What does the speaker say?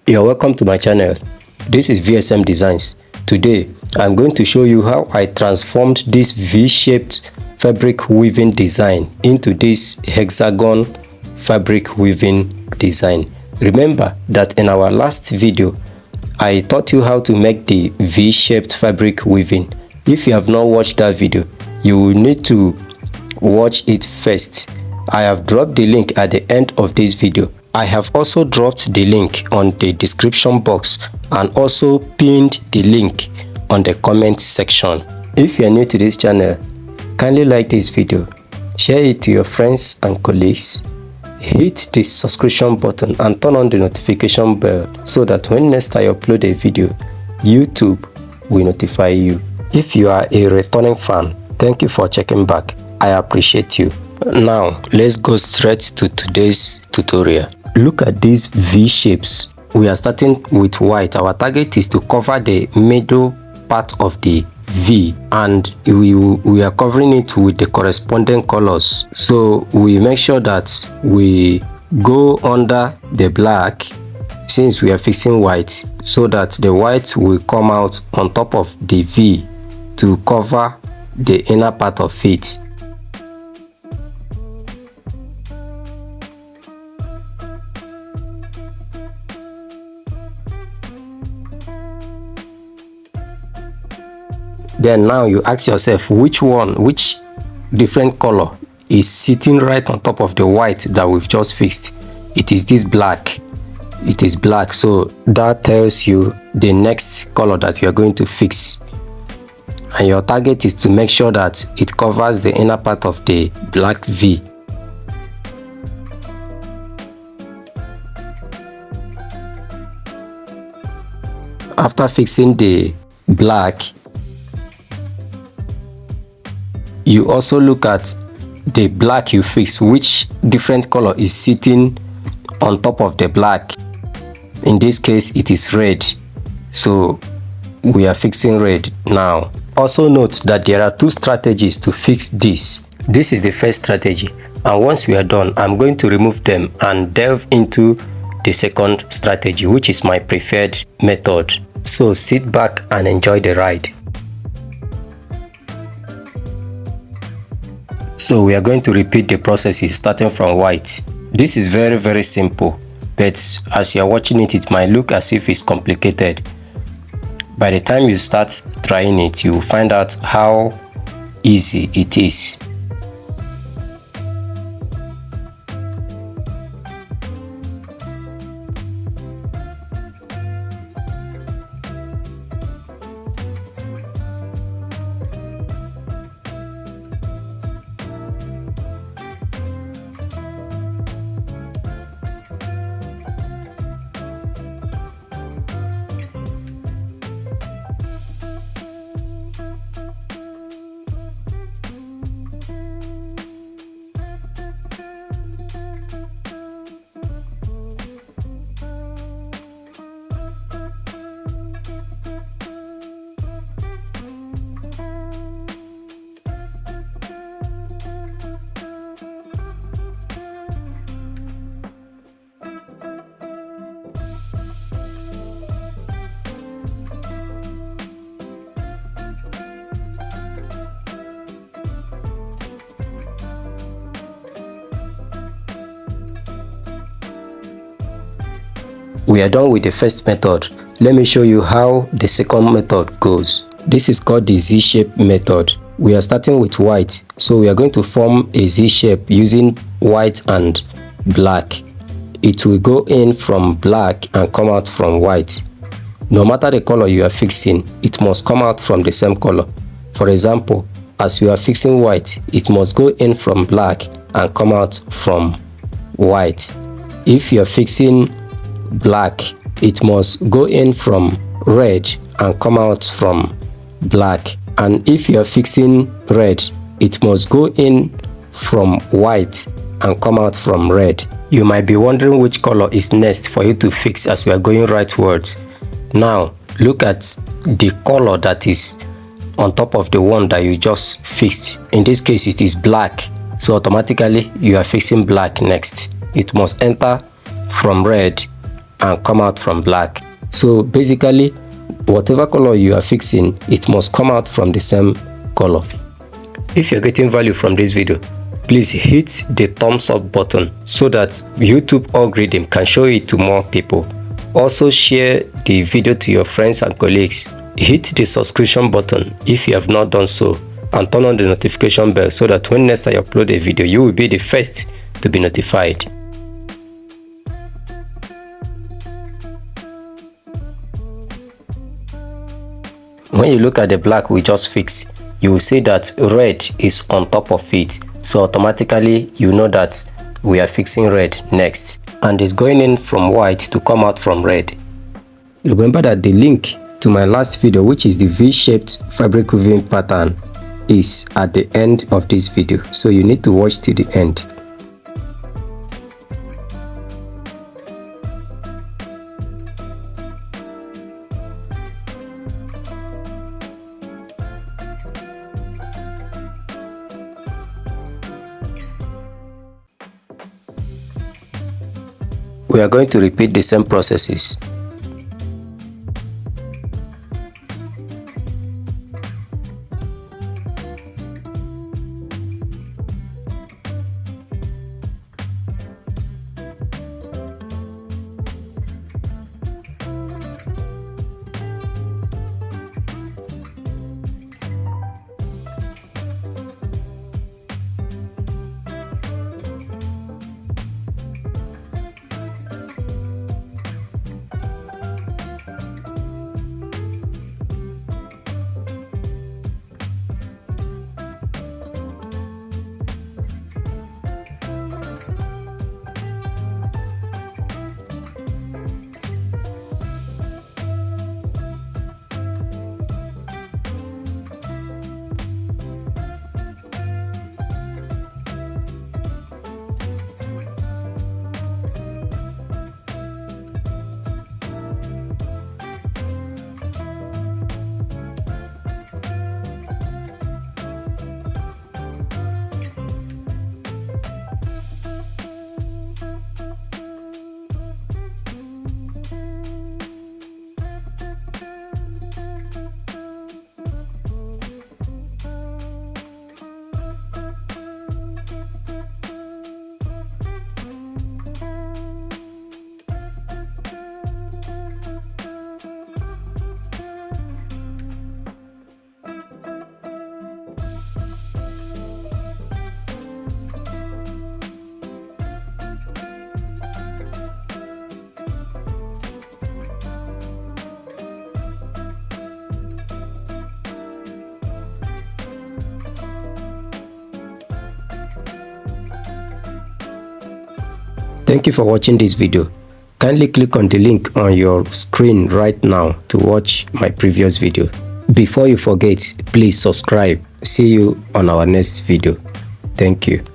You're welcome to my channel. This is VsmDesigns. Today I'm going to show you how I transformed this V-shaped fabric weaving design into this hexagon fabric weaving design. Remember that in our last video I taught you how to make the V-shaped fabric weaving. If you have not watched that video, you will need to watch it first. I have dropped the link at the end of this video. I have also dropped the link on the description box and also pinned the link on the comment section. If you are new to this channel, kindly like this video, share it to your friends and colleagues, hit the subscription button and turn on the notification bell so that when next I upload a video, YouTube will notify you. If you are a returning fan, thank you for checking back. I appreciate you. Now let's go straight to today's tutorial. Look at these V shapes. We are starting with white. Our target is to cover the middle part of the V, and we are covering it with the corresponding colors. So we make sure that we go under the black since we are fixing white, so that the white will come out on top of the V to cover the inner part of it. Then now you ask yourself which different color is sitting right on top of the white that we've just fixed. It is this black. It is black, so that tells you the next color that you are going to fix. And your target is to make sure that it covers the inner part of the black V. After fixing the black, you also look at the black you fix, which different color is sitting on top of the black. In this case it is red, so we are fixing red now. Also note that there are two strategies to fix this. This is the first strategy, and once we are done, I'm going to remove them and delve into the second strategy, which is my preferred method. So sit back and enjoy the ride. So we are going to repeat the processes starting from white. This is very simple, but as you are watching it, it might look as if it's complicated. By the time you start trying it, you will find out how easy it is. We are done with the first method. Let me show you how the second method goes. This is called the Z-shape method. We are starting with white, so we are going to form a Z-shape using white and black. It will go in from black and come out from white. No matter the color you are fixing, it must come out from the same color. For example, as you are fixing white, it must go in from black and come out from white. If you are fixing black, it must go in from red and come out from black. And if you are fixing red, it must go in from white and come out from red. You might be wondering which color is next for you to fix as we are going rightwards. Now look at the color that is on top of the one that you just fixed. In this case it is black, so automatically you are fixing black next. It must enter from red and come out from black. So basically, whatever color you are fixing, it must come out from the same color. If you're getting value from this video, please hit the thumbs up button so that YouTube algorithm can show it to more people. Also share the video to your friends and colleagues. Hit the subscription button if you have not done so, and turn on the notification bell so that when next I upload a video, you will be the first to be notified. When you look at the black we just fixed, you will see that red is on top of it. So automatically you know that we are fixing red next, and it's going in from white to come out from red. Remember that the link to my last video, which is the V-shaped fabric weaving pattern, is at the end of this video, so you need to watch till the end. We are going to repeat the same processes. Thank you for watching this video. Kindly click on the link on your screen right now to watch my previous video. Before you forget, please subscribe. See you on our next video. Thank you.